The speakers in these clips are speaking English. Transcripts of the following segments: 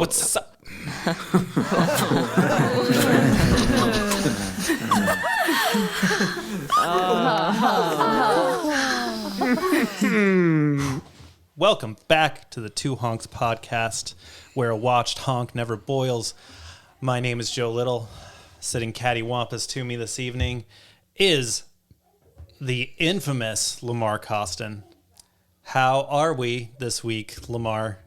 What's up? Welcome back to the Two Honks podcast, where a watched honk never boils. My name is Joe Little. Sitting cattywampus to me this evening is the infamous Lamar Costin. How are we this week, Lamar?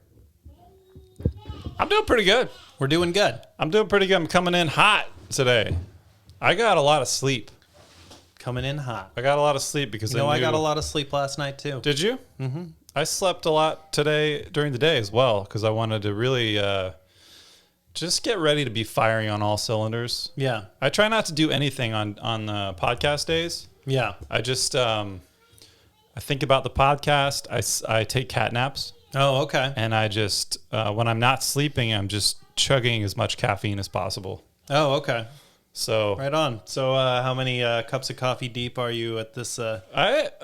I'm doing pretty good. We're doing good. I'm doing pretty good. I'm coming in hot today. I got a lot of sleep. Coming in hot. I got a lot of sleep because I got a lot of sleep last night too. Did you? Mm-hmm. I slept a lot today during the day as well because I wanted to really just get ready to be firing on all cylinders. Yeah. I try not to do anything on podcast days. Yeah. I just I think about the podcast. I take cat naps. Oh, okay. And I just when I'm not sleeping, I'm just chugging as much caffeine as possible. Oh, okay. So right on. So how many cups of coffee deep are you at this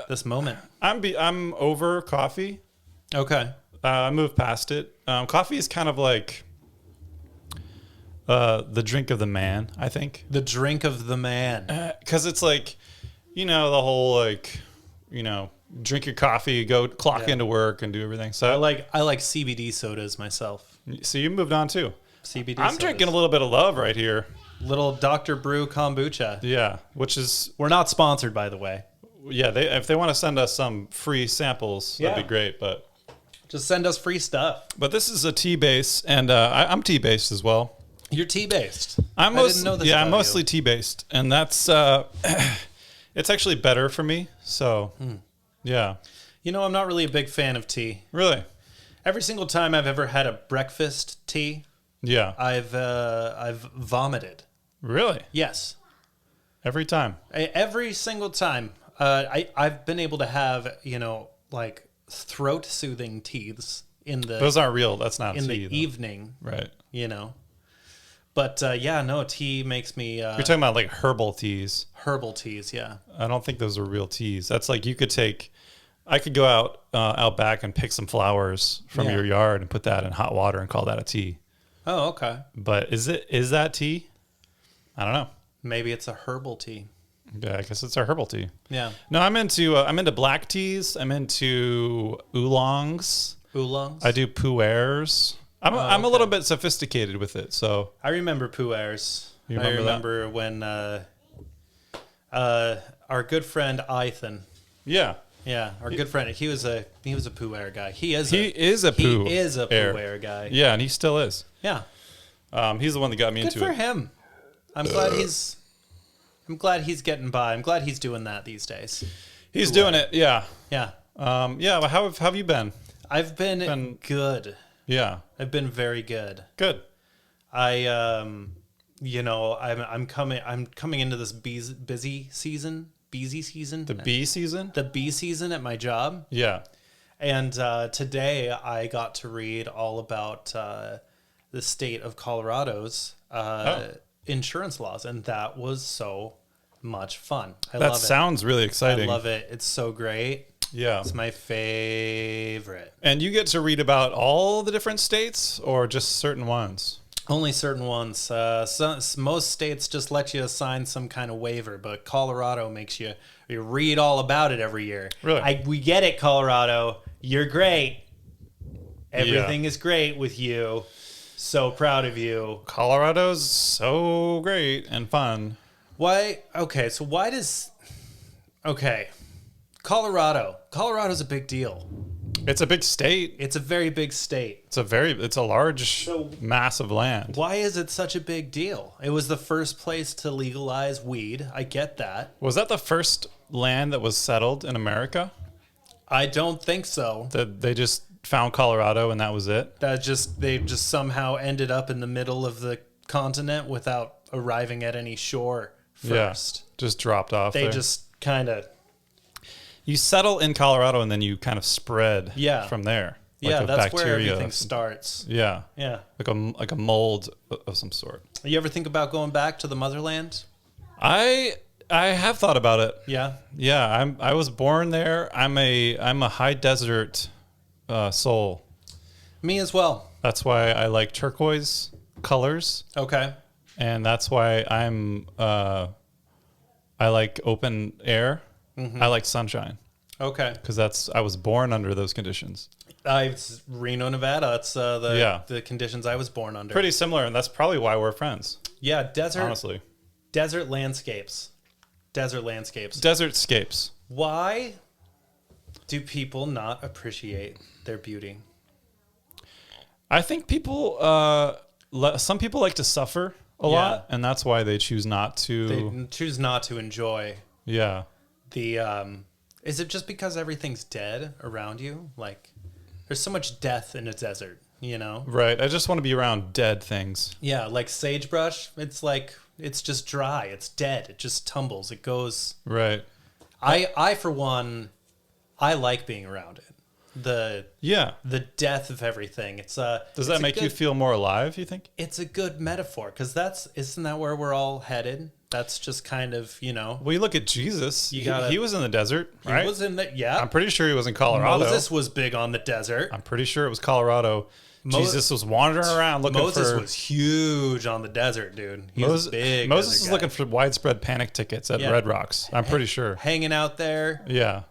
this moment? I'm over coffee. Okay. I moved past it. Coffee is kind of like the drink of the man, I think. The drink of the man. Because it's like, the whole drink your coffee, go clock into work and do everything. So I like CBD sodas myself. So you moved on too. CBD I'm sodas. drinking a little bit of love right here. Little Dr. Brew kombucha. Yeah, which is... We're not sponsored, by the way. Yeah, if they want to send us some free samples, that'd be great, but... Just send us free stuff. But this is a tea base, and I'm tea based as well. You're tea based. I didn't know this. Yeah, I'm mostly tea based, and that's it's actually better for me. So, yeah. I'm not really a big fan of tea. Really? Every single time I've ever had a breakfast tea, I've vomited. Really? Yes. Every time. Every single time. I've been able to have like throat soothing teas in the. Those aren't real. That's not in tea, the evening. Right. But tea makes me. You're talking about like herbal teas. Herbal teas, yeah. I don't think those are real teas. That's like I could go out back and pick some flowers from your yard and put that in hot water and call that a tea. Oh, okay. But is that tea? I don't know. Maybe it's a herbal tea. Yeah, I guess it's a herbal tea. Yeah. No, I'm into black teas. I'm into oolongs. Oolongs? I do pu'ers. I'm a little bit sophisticated with it, so. I remember pu'ers. You remember that? I remember when our good friend Ethan. Yeah. Yeah, our good friend. He was a pu'er guy. He is a pu'er guy. Yeah, and he still is. Yeah. He's the one that got me into it. Good for him. I'm glad he's getting by. I'm glad he's doing that these days. He's doing it. Yeah. Yeah. Well, how have you been? I've been good. Yeah. I've been very good. Good. I'm coming into this busy season. Beezy season? The bee season? The bee season at my job. Yeah. And today I got to read all about the state of Colorado's insurance laws, and that was so much fun. I love it. That sounds really exciting. I love it. It's so great. Yeah. It's my favorite. And you get to read about all the different states or just certain ones? Only certain ones. Most states just let you sign some kind of waiver, but Colorado makes you read all about it every year. Really? We get it, Colorado. You're great. Everything is great with you. So proud of you. Colorado's so great and fun. Why? Okay, so why does... Okay. Colorado's a big deal. It's a big state. It's a very big state. It's a large, massive land. Why is it such a big deal? It was the first place to legalize weed. I get that. Was that the first land that was settled in America? I don't think so. That they just found Colorado and that was it? They just somehow ended up in the middle of the continent without arriving at any shore first. Yeah, just dropped off. They just kind of... You settle in Colorado and then you kind of spread from there. Like that's where everything starts. Yeah. Yeah. Like a mold of some sort. You ever think about going back to the motherland? I have thought about it. Yeah. Yeah, I was born there. I'm a high desert soul. Me as well. That's why I like turquoise colors. Okay. And that's why I like open air. I like sunshine Okay. because I was born under those conditions. It's Reno, Nevada. That's the conditions I was born under. Pretty similar, and that's probably why we're friends. Yeah, desert landscapes. Desert landscapes. Desertscapes. Why do people not appreciate their beauty? I think some people like to suffer a lot, and that's why they choose not to. They choose not to enjoy. Yeah. Is it just because everything's dead around you? Like, there's so much death in a desert, you know? Right. I just want to be around dead things. Yeah, like sagebrush. It's just dry. It's dead. It just tumbles. It goes. Right. I for one, I like being around it. The death of everything. Does that make you feel more alive, you think? It's a good metaphor because isn't that where we're all headed? That's just kind of, Well, you look at Jesus. He was in the desert, right? He was in the, yeah. I'm pretty sure he was in Colorado. Moses was big on the desert. I'm pretty sure it was Colorado. Jesus was wandering around looking Moses was huge on the desert, dude. He was big. Moses was looking for widespread panic tickets at Red Rocks. I'm pretty sure. Hanging out there. Yeah.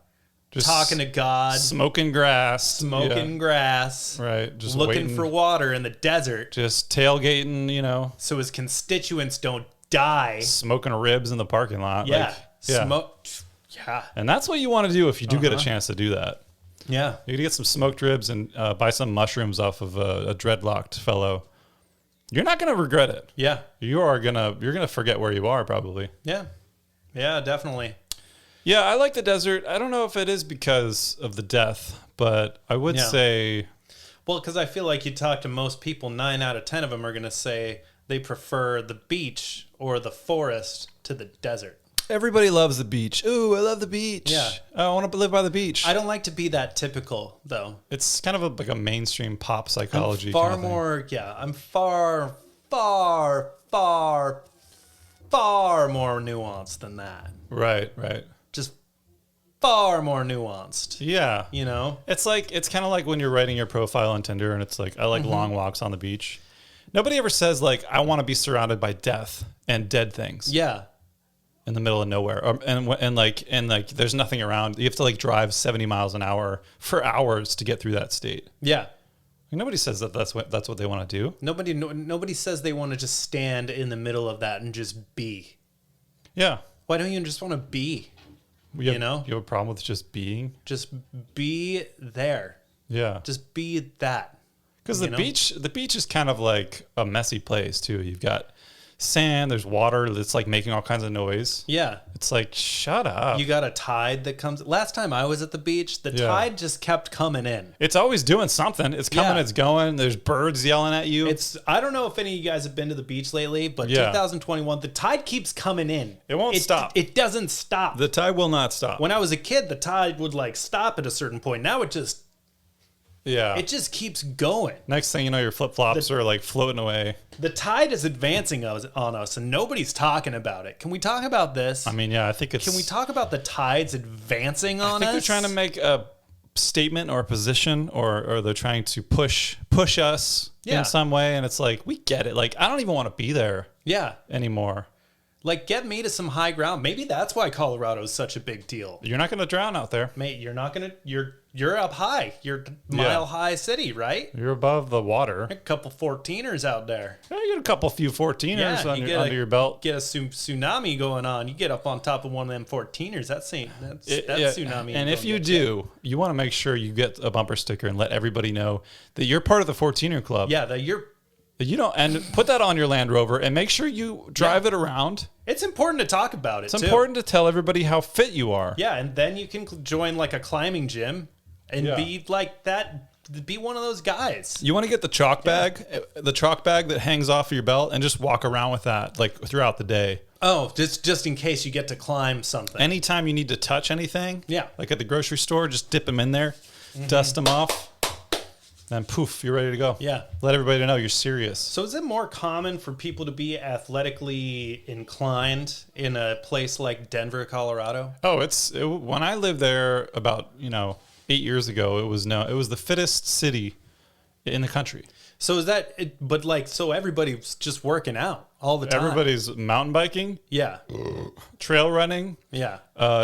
Just talking to God. Smoking grass. Right. Just looking waiting for water in the desert. Just tailgating, So his constituents don't die. Smoking ribs in the parking lot. Yeah. Yeah. And that's what you want to do if you do get a chance to do that. Yeah. You get some smoked ribs and buy some mushrooms off of a dreadlocked fellow. You're not going to regret it. Yeah. You're going to forget where you are probably. Yeah. Yeah, definitely. Yeah, I like the desert. I don't know if it is because of the death, but I would say... Well, because I feel like you talk to most people, 9 out of 10 of them are going to say they prefer the beach or the forest to the desert. Everybody loves the beach. Ooh, I love the beach. Yeah. I want to live by the beach. I don't like to be that typical, though. It's kind of like a mainstream pop psychology. I'm far more nuanced than that. Right. Just far more nuanced. Yeah. It's kind of like when you're writing your profile on Tinder and it's like, I like long walks on the beach. Nobody ever says like, I want to be surrounded by death and dead things. Yeah. In the middle of nowhere, and there's nothing around. You have to like drive 70 miles an hour for hours to get through that state. Yeah. Nobody says that's what they want to do. Nobody says they want to just stand in the middle of that and just be. Yeah. Why don't you just want to be? You have a problem with just being? Just be there. Yeah. Just be that. Because the beach is kind of like a messy place too. You've got sand, there's water that's like making all kinds of noise. Yeah. It's like, shut up. You got a tide that comes. Last time I was at the beach, the tide just kept coming in. It's always doing something. It's coming, it's going. There's birds yelling at you. I don't know if any of you guys have been to the beach lately, but 2021, the tide keeps coming in. It won't stop. It doesn't stop. The tide will not stop. When I was a kid, the tide would like stop at a certain point. Now it just keeps going. Next thing you know, your flip-flops are like floating away. The tide is advancing on us, and nobody's talking about it. Can we talk about this? I mean, yeah, I think it's... Can we talk about the tides advancing on us? I think they're trying to make a statement or a position, or they're trying to push us in some way, and it's like, we get it. Like, I don't even want to be there anymore. Like, get me to some high ground. Maybe that's why Colorado is such a big deal. You're not going to drown out there. Mate, you're not going to... You're up high. You're mile-high city, right? You're above the water. A couple 14ers out there. Yeah, you get a few 14ers under your belt. Get a tsunami going on. You get up on top of one of them 14ers. That's tsunami. And if you do, you want to make sure you get a bumper sticker and let everybody know that you're part of the 14er club. Yeah, that you're... and put that on your Land Rover and make sure you drive it around. It's important to talk about it, It's important to tell everybody how fit you are. Yeah, and then you can join like a climbing gym and be like that, be one of those guys. You want to get the chalk bag that hangs off of your belt and just walk around with that like throughout the day. Oh, just in case you get to climb something. Anytime you need to touch anything, like at the grocery store, just dip them in there, dust them off. Then poof, you're ready to go. Yeah. Let everybody know you're serious. So is it more common for people to be athletically inclined in a place like Denver, Colorado? Oh, when I lived there about, 8 years ago, it was the fittest city in the country. So is that it, but like, so everybody's just working out all the time. Everybody's mountain biking, Yeah. trail running. Yeah.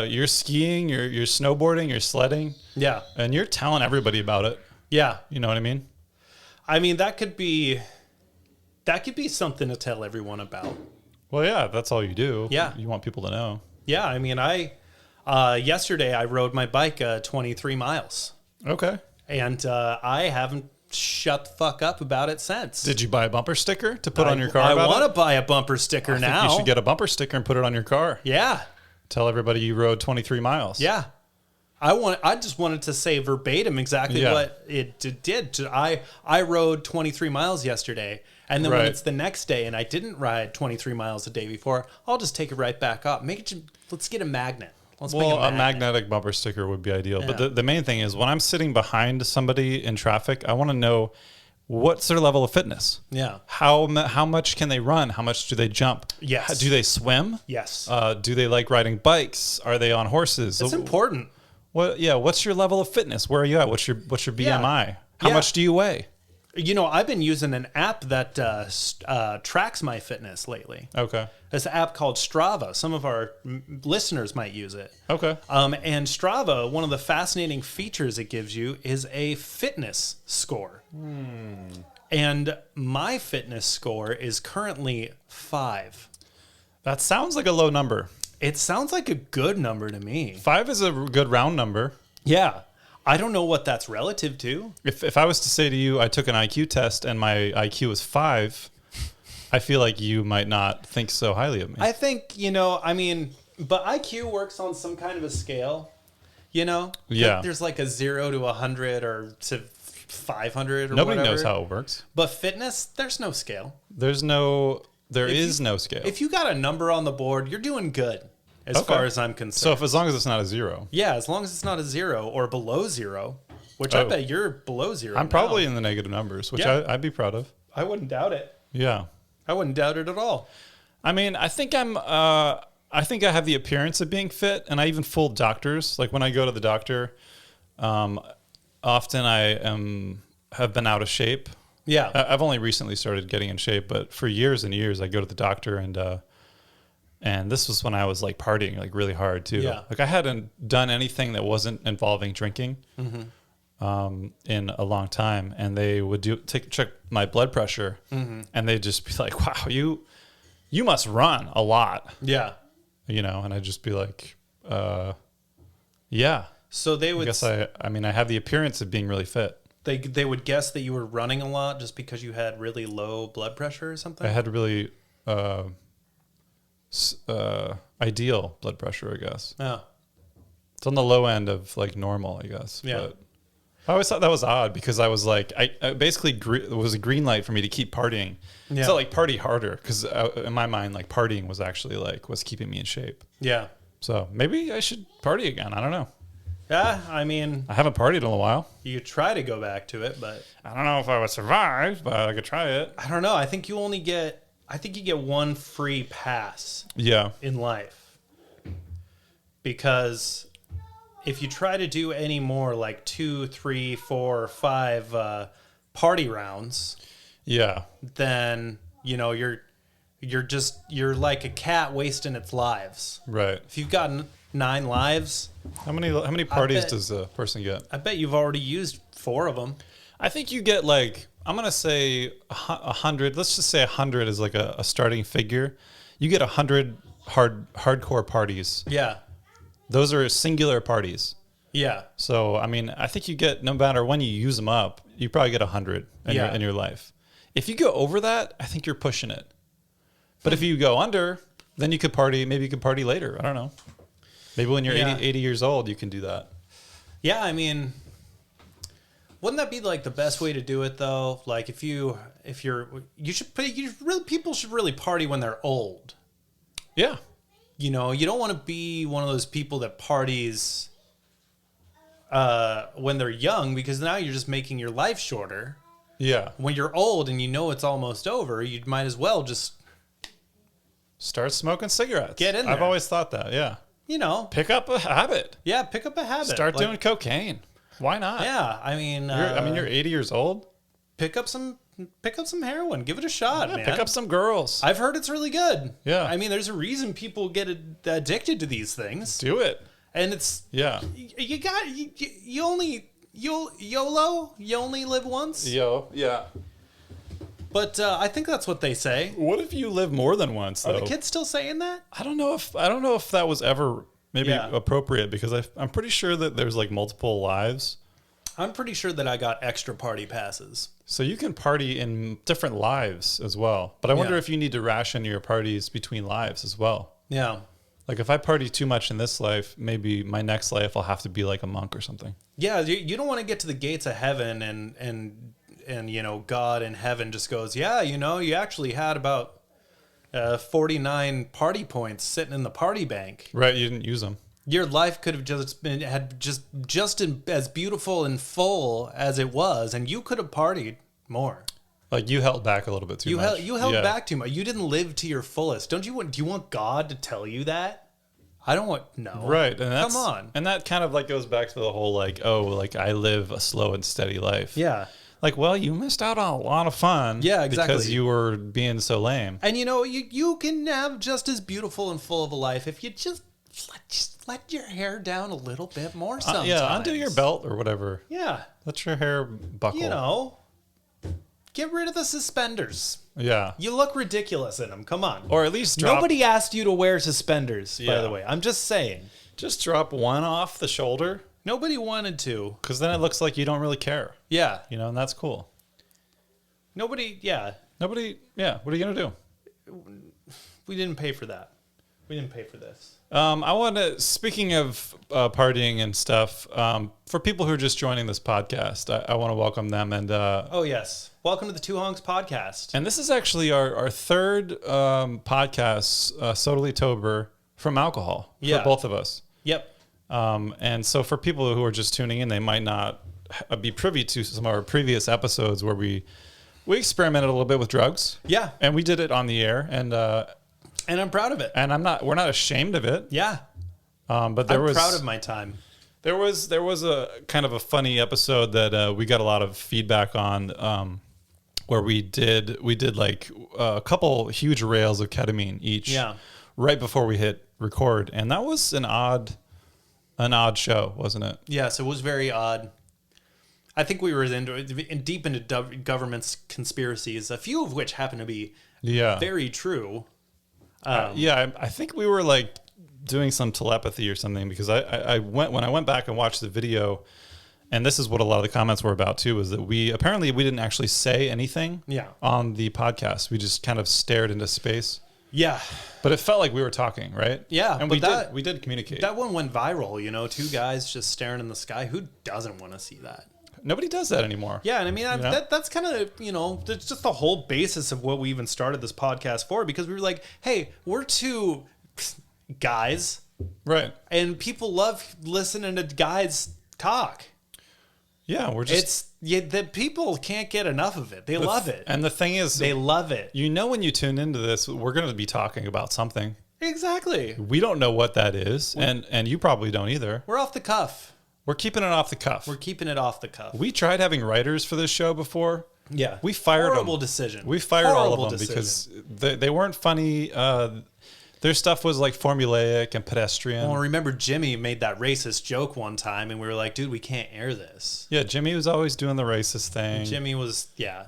You're skiing, you're snowboarding, you're sledding. Yeah. And you're telling everybody about it. Yeah. You know what I mean? I mean, that could be something to tell everyone about. Well, yeah, that's all you do. Yeah. You want people to know. Yeah. I mean, yesterday I rode my bike 23 miles. Okay. And I haven't shut the fuck up about it since. Did you buy a bumper sticker to put on your car? I want to buy a bumper sticker now. You should get a bumper sticker and put it on your car. Yeah. Tell everybody you rode 23 miles. Yeah. I just wanted to say verbatim exactly what it did. I rode 23 miles yesterday, and then when it's the next day and I didn't ride 23 miles the day before, I'll just take it right back up. Let's get a magnet. A magnetic bumper sticker would be ideal. Yeah. But the main thing is when I'm sitting behind somebody in traffic, I want to know what's their level of fitness. Yeah. How much can they run? How much do they jump? Yes. Do they swim? Yes. Do they like riding bikes? Are they on horses? It's important. What's your level of fitness? Where are you at? What's your BMI? Yeah. How much do you weigh? You know, I've been using an app that tracks my fitness lately. Okay. It's an app called Strava. Some of our listeners might use it. Okay. And Strava, one of the fascinating features it gives you is a fitness score. And my fitness score is currently 5. That sounds like a low number. It sounds like a good number to me. 5 is a good round number. Yeah. I don't know what that's relative to. If I was to say to you, I took an IQ test and my IQ was 5, I feel like you might not think so highly of me. I think, but IQ works on some kind of a scale, Yeah. There's like a 0 to 100 or to 500 or Nobody whatever. knows how it works. But fitness, there's no scale. There is no scale. If you got a number on the board, you're doing good. As far as I'm concerned. So as long as it's not a 0. Yeah, as long as it's not a 0 or below 0, which I bet you're below 0. I'm probably in the negative numbers, which I'd be proud of. I wouldn't doubt it. Yeah. I wouldn't doubt it at all. I mean, I think I have the appearance of being fit, and I even fool doctors. Like when I go to the doctor, often have been out of shape. Yeah. I've only recently started getting in shape, but for years and years I go to the doctor and this was when I was like partying like really hard too. Yeah. Like I hadn't done anything that wasn't involving drinking in a long time. And they would check my blood pressure and they'd just be like, wow, you must run a lot. Yeah. And I'd just be like, yeah. So they would, I have the appearance of being really fit. They would guess that you were running a lot just because you had really low blood pressure or something? I had really, ideal blood pressure, I guess. Oh. It's on the low end of like normal, I guess. Yeah. But I always thought that was odd because I was like, I basically it was a green light for me to keep partying. Yeah. So like party harder because in my mind, like partying was actually like what's keeping me in shape. Yeah. So maybe I should party again. I don't know. Yeah, I haven't partied in a while. You could try to go back to it, but I don't know if I would survive, but I could try it. I don't know. I think you get one free pass. Yeah. In life. Because if you try to do any more like 2, 3, 4, 5 party rounds, then you're like a cat wasting its lives. Right. If you've got 9 lives, how many parties does a person get? I bet you've already used 4 of them. I think you get like, I'm gonna say 100. Let's just say 100 is like a starting figure. You get 100 hardcore parties. Yeah. Those are singular parties. Yeah. So I think you get, no matter when you use them up, you probably get 100 in your life. If you go over that, I think you're pushing it. But if you go under, then you could party. Maybe you could party later. I don't know. Maybe when you're 80 years old, you can do that. Yeah, wouldn't that be like the best way to do it though? Like people should really party when they're old. Yeah. You don't want to be one of those people that parties when they're young, because now you're just making your life shorter. Yeah. When you're old and it's almost over, you might as well just start smoking cigarettes. Get in there. I've always thought that. Yeah. Pick up a habit. Yeah, pick up a habit. Start doing cocaine. Why not? Yeah, you're 80 years old. Pick up some pick up some heroin. Give it a shot, man. Pick up some girls. I've heard it's really good. Yeah. I mean, there's a reason people get addicted to these things. Do it. And it's you only YOLO. You only live once. Yeah. But I think that's what they say. What if you live more than once, though? Are the kids still saying that? I don't know if that was ever maybe appropriate, because I'm pretty sure that there's like multiple lives. I'm pretty sure that I got extra party passes. So you can party in different lives as well. But I wonder if you need to ration your parties between lives as well. Yeah. Like if I party too much in this life, maybe my next life I'll have to be like a monk or something. Yeah, you don't want to get to the gates of heaven and you know, God in heaven just goes, yeah, you know, you actually had about 49 party points sitting in the party bank. Right, you didn't use them. Your life could have just been as beautiful and full as it was, and you could have partied more. Like you held back a little bit too much. You held back too much. You didn't live to your fullest. Do you want God to tell you that? I don't want Right, and come on. And that kind of like goes back to the whole like, oh, like I live a slow and steady life. Yeah. Like, well, you missed out on a lot of fun. Yeah, exactly. Because you were being so lame. And you know, you can have just as beautiful and full of a life if you just let your hair down a little bit more sometimes. Yeah, undo your belt or whatever. Yeah. Let your hair buckle. You know, get rid of the suspenders. Yeah. You look ridiculous in them. Come on. Or at least drop... Nobody asked you to wear suspenders, by the way. I'm just saying. Just drop one off the shoulder. Nobody wanted to. Because then it looks like you don't really care. Yeah. You know, and that's cool. Nobody, what are you going to do? We didn't pay for that. We didn't pay for this. I want to, speaking of partying and stuff, for people who are just joining this podcast, I want to welcome them. And oh, yes. Welcome to the Two Honks podcast. And this is actually our third podcast, Sotally Tober, from alcohol for both of us. Yep. And so for people who are just tuning in, they might not be privy to some of our previous episodes where we experimented a little bit with drugs. Yeah. And we did it on the air. And I'm proud of it. And we're not ashamed of it. Yeah. But I'm proud of my time. There was a kind of a funny episode that we got a lot of feedback on, where we did like a couple huge rails of ketamine each. Yeah. Right before we hit record, and that was an odd show, wasn't it? Yes, it was very odd. I think we were deep into government's conspiracies, a few of which happen to be very true. I think we were like doing some telepathy or something, because when I went back and watched the video, and this is what a lot of the comments were about too, was that we didn't actually say anything on the podcast. We just kind of stared into space. Yeah. But it felt like we were talking, right? Yeah. And we did communicate. That one went viral, you know, two guys just staring in the sky. Who doesn't want to see that? Nobody does that anymore. Yeah, and I mean, that's kind of, you know, that's just the whole basis of what we even started this podcast for, because we were like, hey, we're two guys. Right. And people love listening to guys talk. Yeah, we're just... the people can't get enough of it. They love it. And the thing is... They love it. You know, when you tune into this, we're going to be talking about something. Exactly. We don't know what that is, and you probably don't either. We're off the cuff. We're keeping it off the cuff. We're keeping it off the cuff. We tried having writers for this show before. Yeah. We fired them. Horrible decision. We fired all of them because they weren't funny. Their stuff was like formulaic and pedestrian. Well, remember Jimmy made that racist joke one time, and we were like, dude, we can't air this. Yeah, Jimmy was always doing the racist thing. Jimmy was, Yeah.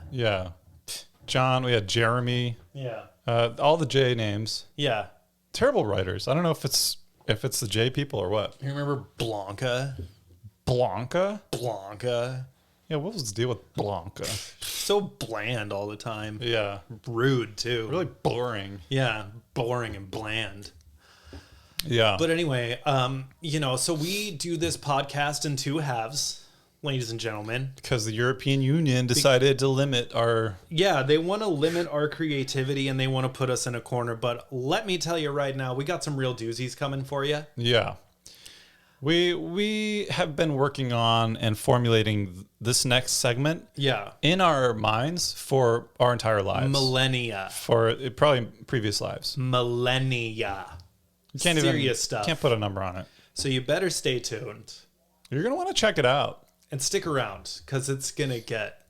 John, we had Jeremy. Yeah. All the J names. Yeah. Terrible writers. I don't know if it's the J people or what. You remember Blanca? Blanca? Yeah, what was the deal with Blanca? So bland all the time. Yeah. Rude, too. Really boring. Yeah, boring and bland. Yeah. But anyway, you know, so we do this podcast in two halves, ladies and gentlemen. Because the European Union decided to limit our... Yeah, they want to limit our creativity, and they want to put us in a corner. But let me tell you right now, we got some real doozies coming for you. Yeah. We have been working on and formulating this next segment in our minds for our entire lives. Millennia. For probably previous lives. Millennia. You can't Serious stuff. Can't put a number on it. So you better stay tuned. You're going to want to check it out. And stick around, because it's going to get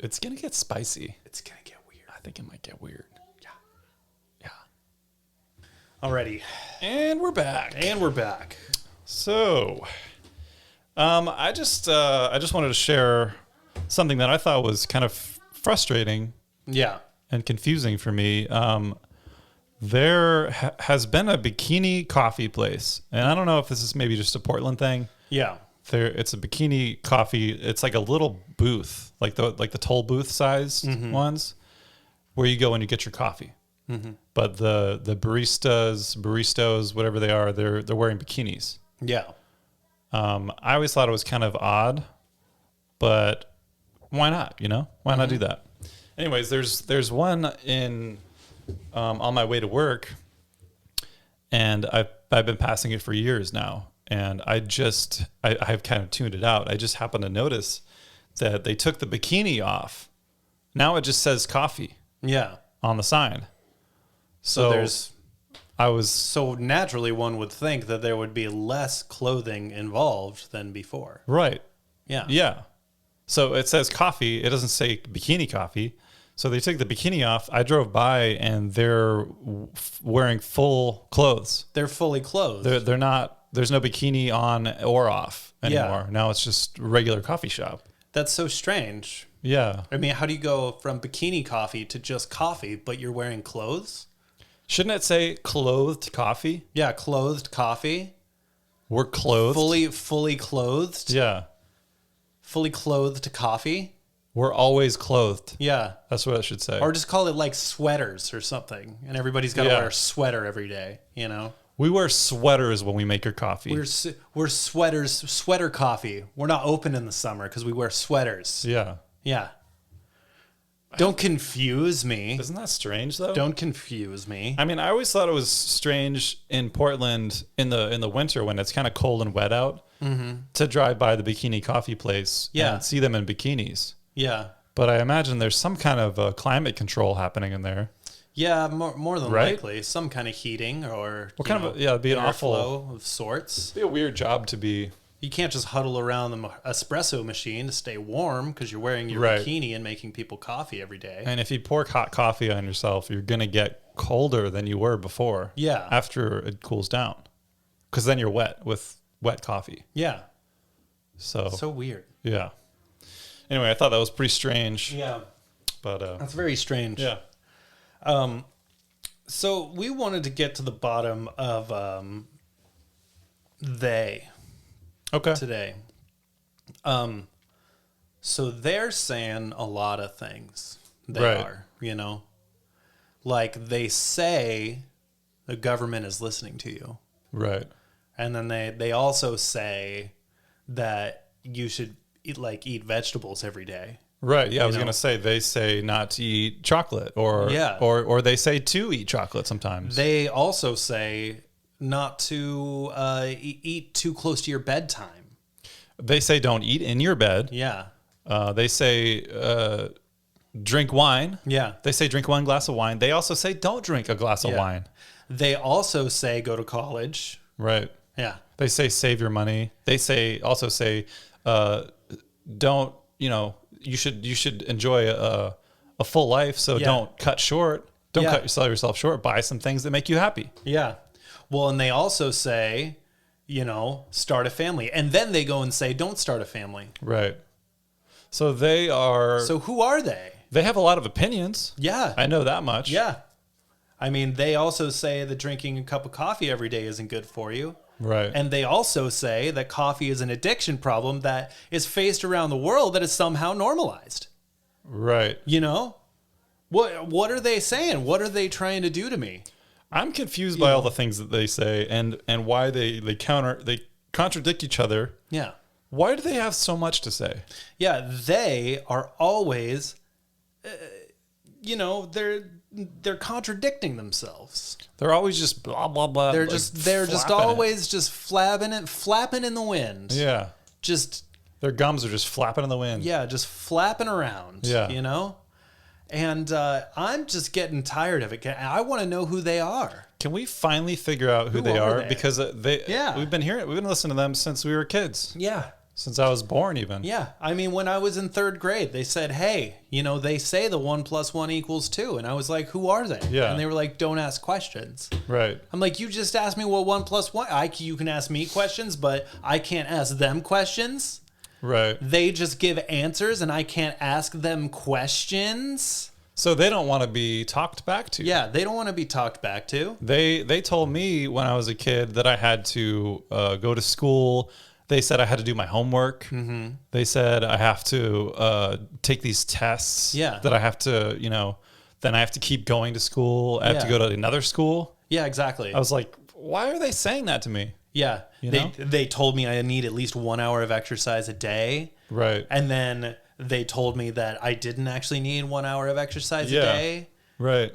It's going to get spicy. It's going to get weird. I think it might get weird. Yeah. Yeah. Alrighty. And we're back. So, I just wanted to share something that I thought was kind of frustrating. Yeah. And confusing for me. There has been a bikini coffee place, and I don't know if this is maybe just a Portland thing. Yeah. It's a bikini coffee. It's like a little booth, like the toll booth sized ones, where you go and you get your coffee. Mm-hmm. But the baristas, whatever they are, they're wearing bikinis. Yeah. I always thought it was kind of odd, but why not? Why not do that? Anyways, there's one in on my way to work, and I've been passing it for years now, and I've kind of tuned it out. I just happened to notice that they took the bikini off. Now it just says coffee. Yeah. On the sign. So So naturally one would think that there would be less clothing involved than before. Right. Yeah. Yeah. So it says coffee. It doesn't say bikini coffee. So they took the bikini off. I drove by and they're wearing full clothes. They're fully clothed. They're not, there's no bikini on or off anymore. Yeah. Now it's just a regular coffee shop. That's so strange. Yeah. I mean, how do you go from bikini coffee to just coffee, but you're wearing clothes? Shouldn't it say clothed coffee? Yeah, clothed coffee. We're clothed. Fully clothed. Yeah. Fully clothed coffee. We're always clothed. Yeah. That's what it should say. Or just call it like sweaters or something. And everybody's got to wear a sweater every day, We wear sweaters when we make our coffee. We're sweaters, sweater coffee. We're not open in the summer because we wear sweaters. Yeah. Yeah. Don't confuse me. Isn't that strange though? Don't confuse me. I mean, I always thought it was strange in Portland in the winter when it's kind of cold and wet out to drive by the bikini coffee place and see them in bikinis. Yeah. But I imagine there's some kind of climate control happening in there. Yeah, more than likely. Some kind of heating or what kind of it'd be an awful flow of sorts. It'd be a weird job to be. You can't just huddle around the espresso machine to stay warm because you're wearing your bikini and making people coffee every day. And if you pour hot coffee on yourself, you're going to get colder than you were before. Yeah. After it cools down. Because then you're wet with wet coffee. Yeah. So weird. Yeah. Anyway, I thought that was pretty strange. Yeah. But that's very strange. Yeah. So we wanted to get to the bottom of they. Okay. Today. So they're saying a lot of things. They are, like they say the government is listening to you. Right. And then they also say that you should eat vegetables every day. Right. Yeah. I was going to say, they say not to eat chocolate or they say to eat chocolate sometimes. They also say not to eat too close to your bedtime. They say don't eat in your bed. Yeah. They say drink wine. Yeah. They say drink 1 glass of wine. They also say don't drink a glass of wine. They also say go to college. Right. Yeah. They say save your money. They also say don't, you should enjoy a full life, so don't cut short. Don't cut yourself short. Buy some things that make you happy. Yeah. Well, and they also say, start a family. And then they go and say, don't start a family. Right. So they are... So who are they? They have a lot of opinions. Yeah. I know that much. Yeah. I mean, they also say that drinking a cup of coffee every day isn't good for you. Right. And they also say that coffee is an addiction problem that is faced around the world that is somehow normalized. Right. What are they saying? What are they trying to do to me? I'm confused by all the things that they say and why they contradict each other. Yeah. Why do they have so much to say? Yeah, they are always, they're contradicting themselves. They're always just blah blah blah. They're just always just flapping in the wind. Yeah. Just their gums are just flapping in the wind. Yeah, just flapping around. Yeah. And I'm just getting tired of it. I want to know who they are. Can we finally figure out who they are? Because we've been listening to them since we were kids. Yeah. Since I was born, even. Yeah. I mean, when I was in 3rd grade, they said, hey, they say the 1 + 1 = 2. And I was like, who are they? Yeah. And they were like, don't ask questions. Right. I'm like, you just asked me what 1 + 1. You can ask me questions, but I can't ask them questions. Right. They just give answers and I can't ask them questions. So they don't want to be talked back to. Yeah, they don't want to be talked back to. They told me when I was a kid that I had to go to school. They said I had to do my homework. Mm-hmm. They said I have to take these tests. Yeah. That I have to, then I have to keep going to school. I have to go to another school. Yeah, exactly. I was like, why are they saying that to me? Yeah. They told me I need at least 1 hour of exercise a day. Right. And then they told me that I didn't actually need 1 hour of exercise a day. Right.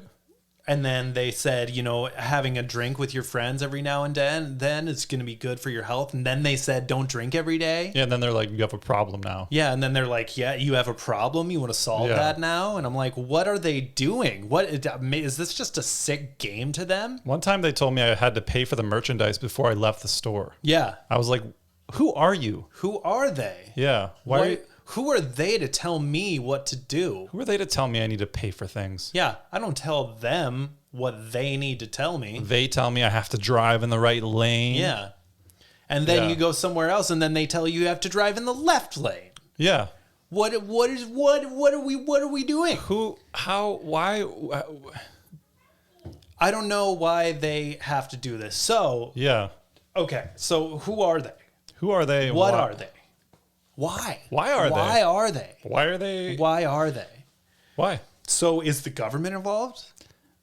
And then they said, having a drink with your friends every now and then is going to be good for your health. And then they said, don't drink every day. Yeah. And then they're like, you have a problem now. Yeah. And then they're like, yeah, you have a problem. You want to solve that now? And I'm like, what are they doing? Is this just a sick game to them? One time they told me I had to pay for the merchandise before I left the store. Yeah. I was like, who are you? Who are they? Yeah. Who are they to tell me what to do? Who are they to tell me I need to pay for things? Yeah, I don't tell them what they need to tell me. They tell me I have to drive in the right lane. Yeah. And then you go somewhere else and then they tell you have to drive in the left lane. Yeah. What are we doing? Why? I don't know why they have to do this. So, yeah. Okay, so who are they? Who are they? What are they? Why? Why are they? Why are they? Why are they? Why are they? Why? So is the government involved?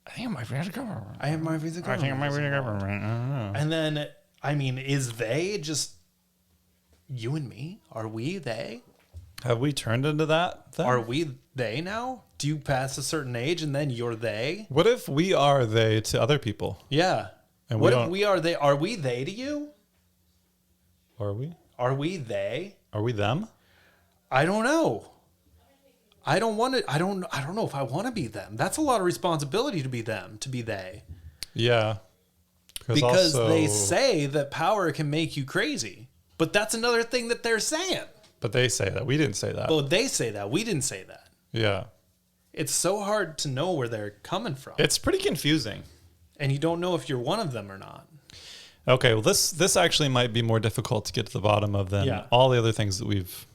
I think it might be the government. I think it might be the government. I don't know. And then, I mean, is they just you and me? Are we they? Have we turned into that then? Are we they now? Do you pass a certain age and then you're they? What if we are they to other people? Yeah. And what if we are they? Are we they to you? Are we? Are we they? Are we them? I don't know. I don't want to. I don't know if I want to be them. That's a lot of responsibility to be them, to be they. Yeah. Because they say that power can make you crazy. But that's another thing that they're saying. But they say that. We didn't say that. Well, they say that. We didn't say that. Yeah. It's so hard to know where they're coming from. It's pretty confusing. And you don't know if you're one of them or not. Okay, well, this actually might be more difficult to get to the bottom of than all the other things that we've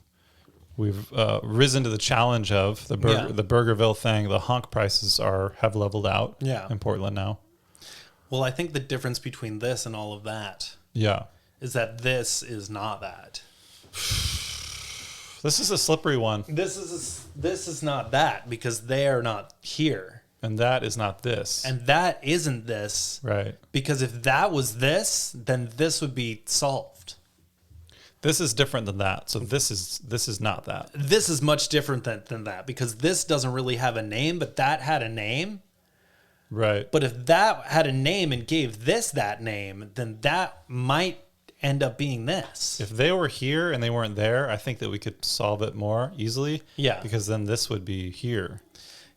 risen to the challenge of. The Burgerville thing, the honk prices have leveled out in Portland now. Well, I think the difference between this and all of that is that this is not that. This is a slippery one. This is not that because they are not here. And that is not this. And that isn't this. Right. Because if that was this, then this would be solved. This is different than that. So this is not that. This is much different than that because this doesn't really have a name, but that had a name. Right. But if that had a name and gave this that name, then that might end up being this. If they were here and they weren't there, I think that we could solve it more easily. Yeah. Because then this would be here.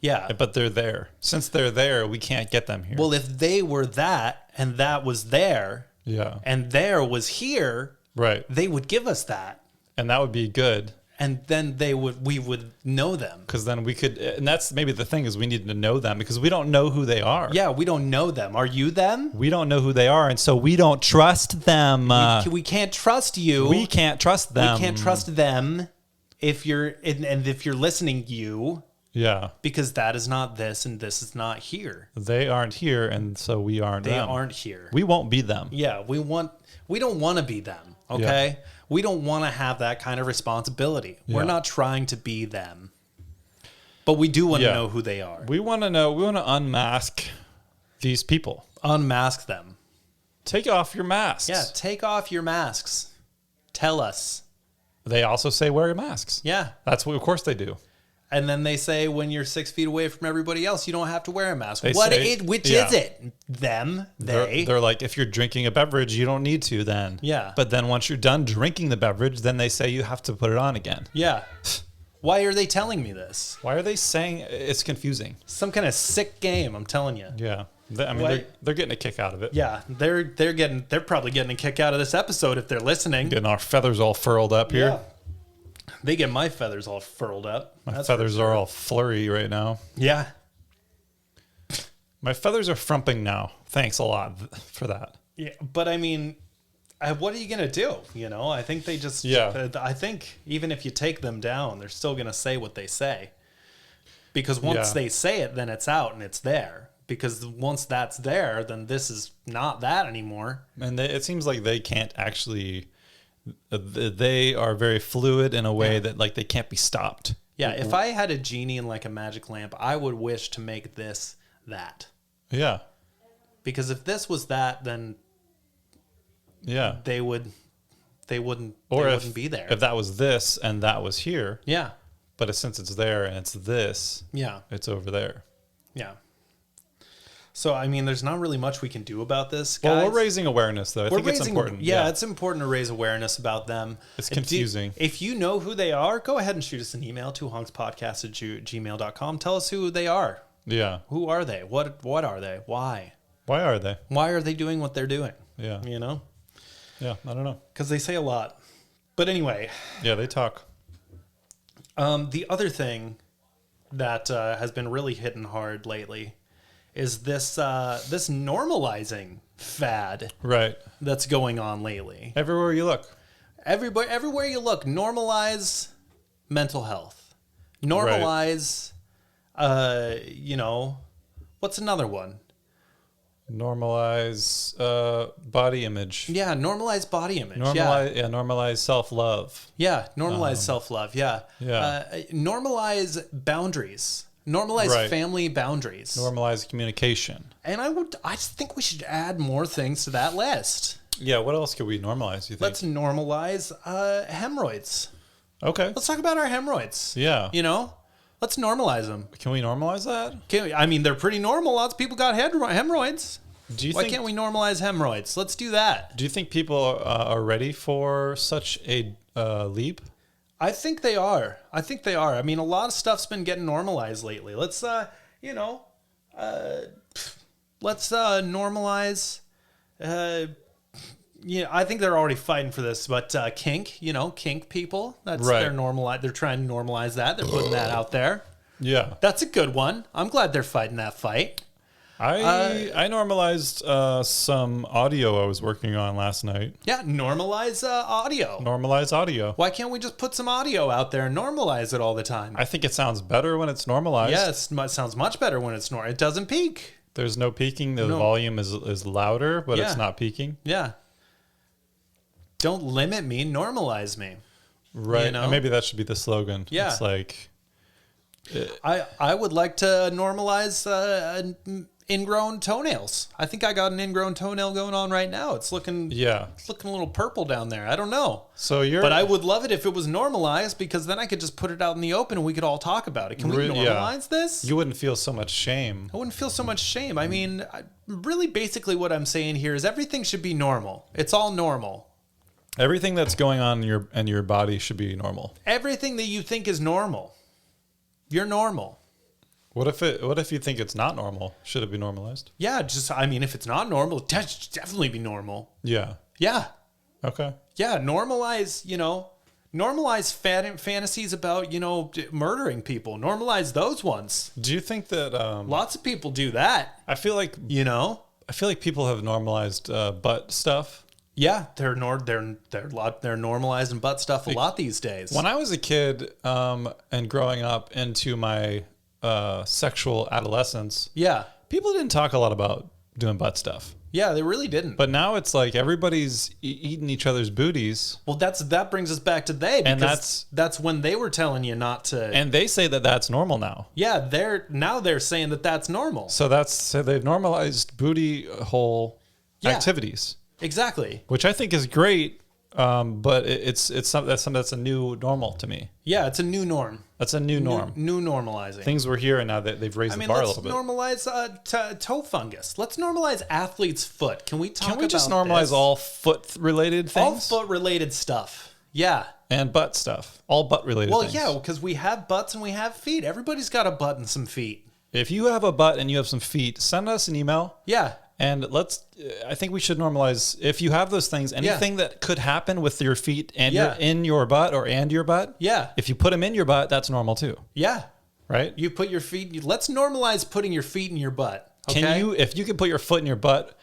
Yeah. But they're there. Since they're there, we can't get them here. Well, if they were that and that was there, and there was here, right, they would give us that. And that would be good. And then we would know them. Because then we could, and that's maybe the thing is we need to know them because we don't know who they are. Yeah, we don't know them. Are you them? We don't know who they are, and so we don't trust them. We can't trust you. We can't trust them. We can't trust them if you're listening, you. Yeah. Because that is not this and this is not here. They aren't here, and so we aren't them. They aren't here. We won't be them. Yeah, we don't want to be them, okay? Yeah. We don't want to have that kind of responsibility. Yeah. We're not trying to be them. But we do want to know who they are. We want to unmask these people. Unmask them. Take off your masks. Yeah, take off your masks. Tell us. They also say wear your masks. Yeah. That's what, of course they do. And then they say when you're 6 feet away from everybody else, you don't have to wear a mask. Which is it? Them? They? They're like, if you're drinking a beverage, you don't need to then. Yeah. But then once you're done drinking the beverage, then they say you have to put it on again. Yeah. Why are they telling me this? Why are they saying it's confusing? Some kind of sick game, I'm telling you. Yeah. They're getting a kick out of it. Yeah, they're probably getting a kick out of this episode if they're listening. Getting our feathers all furled up here. Yeah. They get my feathers all furled up. My feathers are all flurry right now. Yeah. My feathers are frumping now. Thanks a lot for that. Yeah, but I mean, what are you going to do? You know, I think they just... Yeah. I think even if you take them down, they're still going to say what they say. Because once they say it, then it's out and it's there. Because once that's there, then this is not that anymore. And it seems like they can't actually... They are very fluid in a way that like they can't be stopped. Yeah, if I had a genie and like a magic lamp, I would wish to make this that. Yeah. Because if this was that, then they wouldn't be there. If that was this and that was here. Yeah. But since it's there and it's this, it's over there. Yeah. So, I mean, there's not really much we can do about this, guys. Well, we're raising awareness, though. I think it's important. Yeah, it's important to raise awareness about them. It's confusing. If you know who they are, go ahead and shoot us an email to honkspodcast@gmail.com. Tell us who they are. Yeah. Who are they? What are they? Why? Why are they? Why are they doing what they're doing? Yeah. You know? Yeah, I don't know. Because they say a lot. But anyway. Yeah, they talk. The other thing that has been really hitting hard lately is this this normalizing fad that's going on lately. Everywhere you look. Everywhere you look, normalize mental health. Normalize, what's another one? Normalize body image. Yeah, normalize body image. Normalize self-love. Yeah, normalize self-love. Yeah. Normalize boundaries. Normalize family boundaries. Normalize communication. And I think we should add more things to that list. Yeah, what else could we normalize, you think? Let's normalize hemorrhoids. Okay. Let's talk about our hemorrhoids. Yeah. You know? Let's normalize them. Can we normalize that? I mean, they're pretty normal. Lots of people got hemorrhoids. Why can't we normalize hemorrhoids? Let's do that. Do you think people are ready for such a leap? I think they are. I mean, a lot of stuff's been getting normalized lately. Let's, normalize. I think they're already fighting for this, but kink people. They're normalized. They're trying to normalize that. They're putting that out there. Yeah, that's a good one. I'm glad they're fighting that fight. I normalized some audio I was working on last night. Yeah, normalize audio. Normalize audio. Why can't we just put some audio out there and normalize it all the time? I think it sounds better when it's normalized. Yes, it sounds much better when it's It doesn't peak. There's no peaking. The volume is louder, but it's not peaking. Yeah. Don't limit me, normalize me. Right. Maybe that should be the slogan. Yeah. It's like... I would like to normalize ingrown toenails. I think I got an ingrown toenail going on right now. It's looking a little purple down there. I don't know. But I would love it if it was normalized, because then I could just put it out in the open and we could all talk about it. Can we normalize this? You wouldn't feel so much shame. I wouldn't feel so much shame. I mean, really basically what I'm saying here is everything should be normal. It's all normal. Everything that's going on in your body should be normal. Everything that you think is normal. You're normal. What if you think it's not normal? Should it be normalized? Yeah, if it's not normal, it should definitely be normal. Yeah. Yeah. Okay. Yeah, normalize fantasies about, murdering people. Normalize those ones. Do you think that lots of people do that? I feel like people have normalized butt stuff. Yeah, they're normalizing butt stuff a lot these days. When I was a kid and growing up into my sexual adolescence, people didn't talk a lot about doing butt stuff. Yeah, they really didn't. But now it's like everybody's eating each other's booties. Well, that brings us back to because that's when they were telling you not to. And they say that that's normal now. Yeah, they're saying that that's normal. So they've normalized booty hole activities. Exactly. Which I think is great, but that's a new normal to me. Yeah, it's a new norm. That's a new norm. New normalizing. Things were here and now they've raised the bar a little bit. Let's normalize toe fungus. Let's normalize athlete's foot. Can we just normalize all foot-related things? All foot-related stuff. Yeah. And butt stuff. All butt-related things. Well, yeah, because we have butts and we have feet. Everybody's got a butt and some feet. If you have a butt and you have some feet, send us an email. Yeah. And I think we should normalize, if you have those things, anything that could happen with your feet and you're in your butt and your butt. Yeah. If you put them in your butt, that's normal too. Yeah. Right? You put your feet, let's normalize putting your feet in your butt. Okay? If you can put your foot in your butt,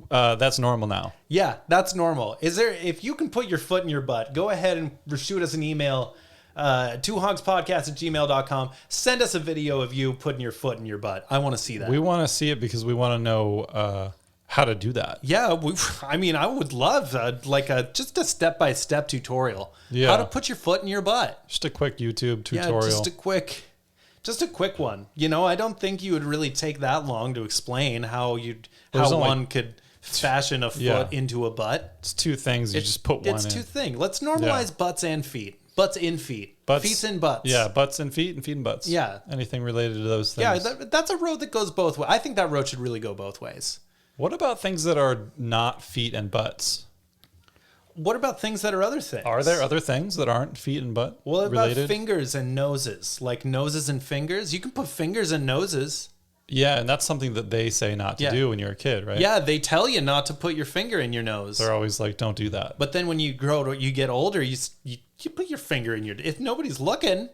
that's normal now. Yeah, that's normal. If you can put your foot in your butt, go ahead and shoot us an email, twohonkspodcast@gmail.com. Send us a video of you putting your foot in your butt. I want to see that. We want to see it because we want to know how to do that. Yeah, I would love just a step-by-step tutorial. Yeah. How to put your foot in your butt. Just a quick YouTube tutorial. Yeah, just a quick one. I don't think you would really take that long to explain how one could fashion a foot into a butt. It's two things. You just put one in. It's two things. Let's normalize butts and feet. Butts in feet. Feet and butts. Yeah, butts and feet and feet and butts. Yeah. Anything related to those things. Yeah, that's a road that goes both ways. I think that road should really go both ways. What about things that are not feet and butts? What about things that are other things? Are there other things that aren't feet and butt what related? about fingers and noses? Like noses and fingers? You can put fingers in noses. Yeah, and that's something that they say not to do when you're a kid, right? Yeah, they tell you not to put your finger in your nose. They're always like, don't do that. But then when you get older, you put your finger in your... If nobody's looking,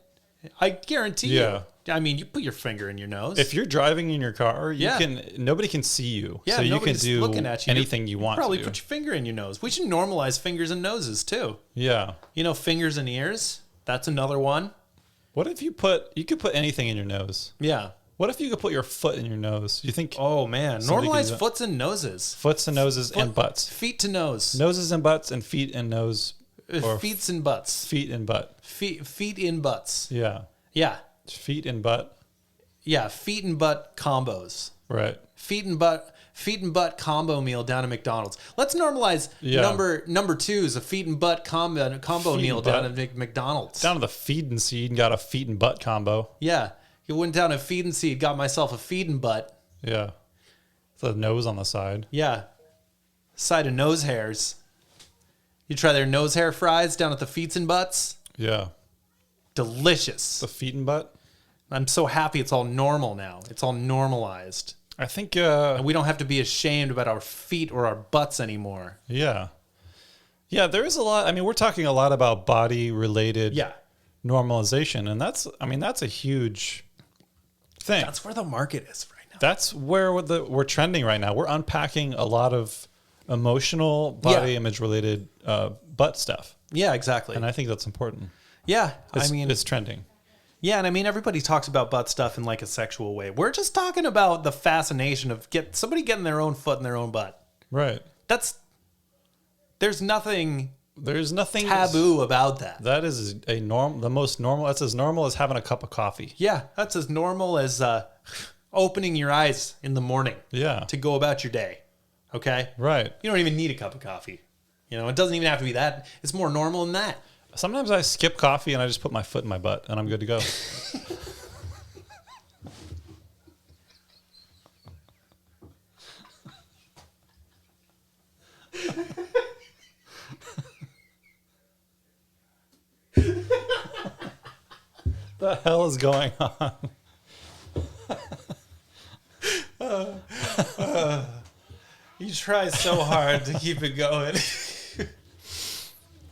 I guarantee you. I mean, you put your finger in your nose. If you're driving in your car, nobody can see you. Yeah, so you can do looking at you. anything you want probably to do. Put your finger in your nose. We should normalize fingers and noses too. Yeah. Fingers and ears. That's another one. What if you could put anything in your nose? Yeah. What if you could put your foot in your nose? You think? Oh man, normalize foots and noses. Foots and noses and butts. Feet to nose. Noses and butts and feet and nose. Or feet and butts. Feet and butt. Feet in butts. Yeah. Yeah. Feet and butt. Yeah, feet and butt combos. Right. Feet and butt combo meal down at McDonald's. Let's normalize number 2 is a feet and butt combo meal down at McDonald's. Down to the feed and seed and got a feet and butt combo. Yeah. You went down to feed and seed, got myself a feed and butt. Yeah. The nose on the side. Yeah. Side of nose hairs. You try their nose hair fries down at the feets and butts. Yeah. Delicious. The feet and butt. I'm so happy it's all normal now. It's all normalized. I think... and we don't have to be ashamed about our feet or our butts anymore. Yeah. Yeah, there is a lot. I mean, we're talking a lot about body-related normalization. And that's a huge thing. That's where the market is right now. That's where we're trending right now. We're unpacking a lot of emotional body image-related butt stuff. Yeah, exactly. And I think that's important. Yeah. It's trending. Yeah, and I mean, everybody talks about butt stuff in like a sexual way. We're just talking about the fascination of somebody getting their own foot in their own butt. Right. There's nothing taboo about that. That is the most normal. That's as normal as having a cup of coffee. Yeah, that's as normal as opening your eyes in the morning. Yeah. To go about your day. Okay? Right. You don't even need a cup of coffee. It doesn't even have to be that. It's more normal than that. Sometimes I skip coffee and I just put my foot in my butt and I'm good to go. The hell is going on? You try so hard to keep it going.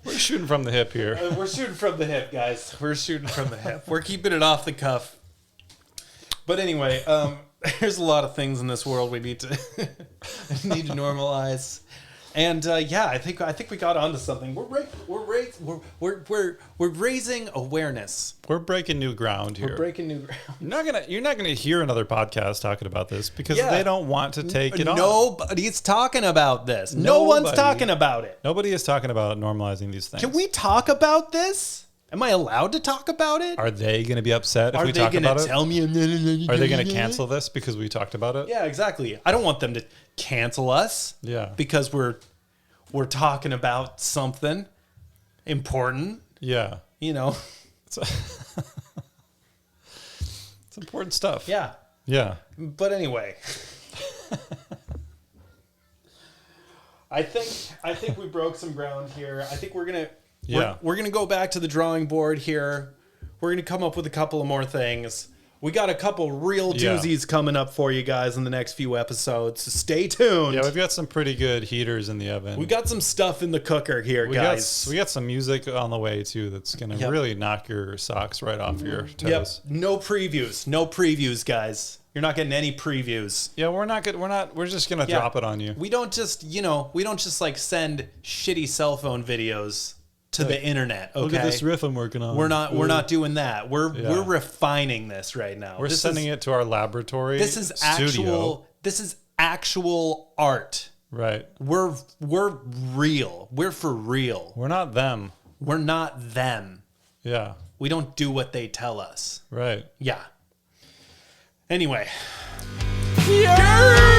We're shooting from the hip here. We're shooting from the hip, guys. We're shooting from the hip. We're keeping it off the cuff. But anyway, there's a lot of things in this world we need to normalize. And I think we got onto something. We're raising awareness. We're breaking new ground here. We're breaking new ground. You're not gonna hear another podcast talking about this because they don't want to take it on. Nobody's talking about this. No one's talking about it. Nobody is talking about normalizing these things. Can we talk about this? Am I allowed to talk about it? Are they going to be upset if we talk about it? Are they going to tell me? Are they going to cancel this because we talked about it? Yeah, exactly. I don't want them to cancel us. Yeah. Because we're talking about something important. Yeah. It's important stuff. Yeah. Yeah. But anyway, I think we broke some ground here. I think we're gonna go back to the drawing board here. We're gonna come up with a couple of more things. We got a couple real doozies coming up for you guys in the next few episodes. So stay tuned. Yeah, we've got some pretty good heaters in the oven. We got some stuff in the cooker here, guys. We got some music on the way too that's gonna really knock your socks right off your toes. Yep. No previews, guys. You're not getting any previews. Yeah, we're just gonna drop it on you. We don't just like send shitty cell phone videos to the internet. Okay? Look at this riff I'm working on. We're not doing that. We're refining this right now. We're sending it to our laboratory. This is actual art. Right. We're real. We're for real. We're not them. We're not them. Yeah. We don't do what they tell us. Right. Yeah. Anyway. Yeah.